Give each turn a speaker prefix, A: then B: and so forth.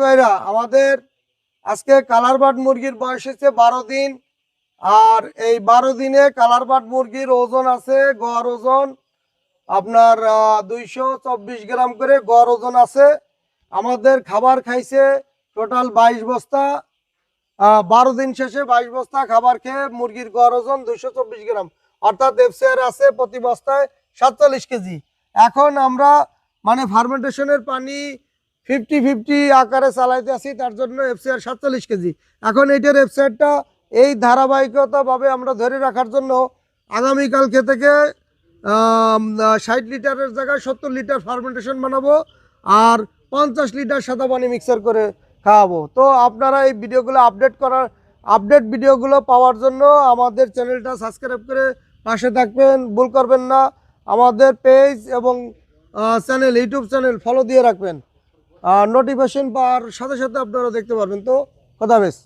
A: ভাইরা আমাদের আজকে কালার বার্ড মুরগির বয়স হচ্ছে 12 দিন। আর এই 12 দিনে কালার বার্ড মুরগির ওজন আছে, গড় ওজন আপনার 224 গ্রাম করে গড় ওজন আছে। আমাদের খাবার খাইছে টোটাল 22 বস্তা। 12 দিন শেষে 22 বস্তা খাবার খেয়ে মুরগির গড় ওজন 224 গ্রাম, অর্থাৎ এফসিআর আছে প্রতি বস্তায় 47 কেজি। এখন আমরা মানে ফার্মেন্টেশনের পানি 50-50 আকারে চালাইতে আছি, তার জন্য এফসিআর 47 কেজি। এখন এইটার এফসিআরটা এই ধারাবাহিকতাভাবে আমরা ধরে রাখার জন্য আগামীকালকে থেকে 60 লিটারের জায়গায় 70 লিটার ফার্মেন্টেশন বানাবো আর 50 লিটার সাদা পানি মিক্সার করে খাওয়াবো। তো আপনারা এই ভিডিওগুলো আপডেট ভিডিওগুলো পাওয়ার জন্য আমাদের চ্যানেলটা সাবস্ক্রাইব করে পাশে থাকবেন, ভুল করবেন না। আমাদের পেজ এবং চ্যানেল, ইউটিউব চ্যানেল ফলো দিয়ে রাখবেন, নোটিফিকেশন পাওয়ার সাথে সাথে আপনারা দেখতে পারবেন। তো খোদা হাফেজ।